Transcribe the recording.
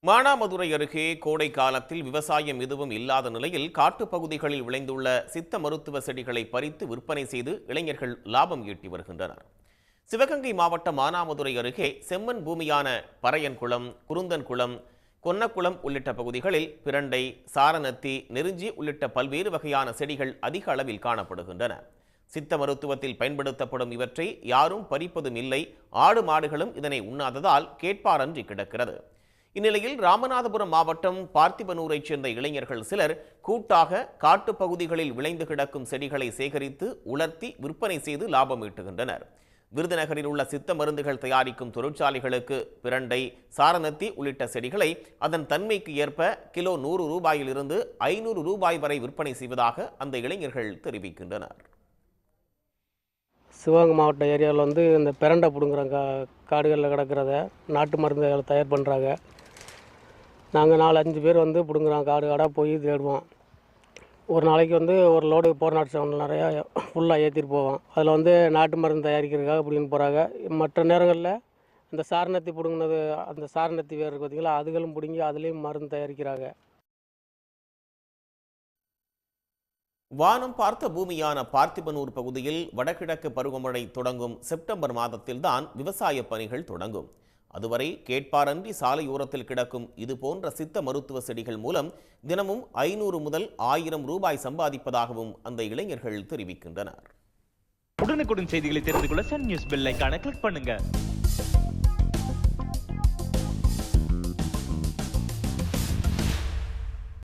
மானாமதுரை அருகே கோடை காலத்தில் விவசாயம் எதுவும் இல்லாத நிலையில் காட்டுப்பகுதிகளில் விளைந்துள்ள சித்த மருத்துவ செடிகளை பறித்து விற்பனை செய்து இளைஞர்கள் லாபம் ஈட்டி வருகின்றனர். சிவகங்கை மாவட்டம் மானாமதுரை அருகே செம்மண் பூமியான பறையன்குளம், குருந்தன்குளம், கொன்னக்குளம் உள்ளிட்ட பகுதிகளில் பிரண்டை, சாரநத்தி, நெருஞ்சி உள்ளிட்ட பல்வேறு வகையான செடிகள் அதிக அளவில் காணப்படுகின்றன. சித்த மருத்துவத்தில் பயன்படுத்தப்படும் இவற்றை யாரும் பறிப்பதும் இல்லை. ஆடு மாடுகளும் இதனை உண்ணாததால் கேட்பாரன்றி கிடக்கிறது. இந்நிலையில் ராமநாதபுரம் மாவட்டம் பார்த்திபனூரைச் சேர்ந்த இளைஞர்கள் சிலர் கூட்டாக காட்டுப்பகுதிகளில் விளைந்து கிடக்கும் செடிகளை சேகரித்து உலர்த்தி விற்பனை செய்து லாபம் ஈட்டுகின்றனர். விருதுநகரில் உள்ள சித்த மருந்துகள் தயாரிக்கும் தொழிற்சாலைகளுக்கு பிரண்டை, சாரநத்தி உள்ளிட்ட செடிகளை அதன் தன்மைக்கு ஏற்ப கிலோ 100 ரூபாயிலிருந்து 500 ரூபாய் வரை விற்பனை செய்வதாக அந்த இளைஞர்கள் தெரிவிக்கின்றனர். சிவகங்கை மாவட்ட ஏரியாவில் இந்த பிரண்டை பிடுங்குறாங்க. காடுகளில் கிடக்கிறத நாட்டு மருந்துகளை தயார் பண்ணுறாங்க. நாங்கள் 4-5 பேர் பிடுங்குறோம். காடு காடாக போய் தேடுவோம். ஒரு நாளைக்கு ஒரு லோடு 407 நிறையா ஃபுல்லாக ஏற்றிட்டு போவோம். அதில் நாட்டு மருந்து தயாரிக்கிறதுக்காக அப்படின்னு போகிறாங்க. மற்ற நேரங்களில் இந்த சாரணத்தி பிடுங்கினது, அந்த சாரணத்தி வேறு இருக்குது பார்த்தீங்களா, அதுகளும் பிடுங்கி அதுலேயும் மருந்து தயாரிக்கிறாங்க. வானம் பார்த்த பூமியான பார்த்திபனூர் பகுதியில் வடகிழக்கு பருவமழை தொடங்கும் செப்டம்பர் மாதத்தில்தான் விவசாய பணிகள் தொடங்கும். அதுவரை கேட்பாரன்றி சாலையோரத்தில் கிடக்கும் இதுபோன்ற சித்த மருத்துவ செடிகள் மூலம் தினமும் 500 முதல் 1000 ரூபாய் சம்பாதிப்பதாகவும் அந்த இளைஞர்கள் தெரிவிக்கின்றனர். உடனுக்குடன் செய்திகளை தெரிந்து கொள்ள சன் நியூஸ் பெல் ஐகானை கிளிக் பண்ணுங்க.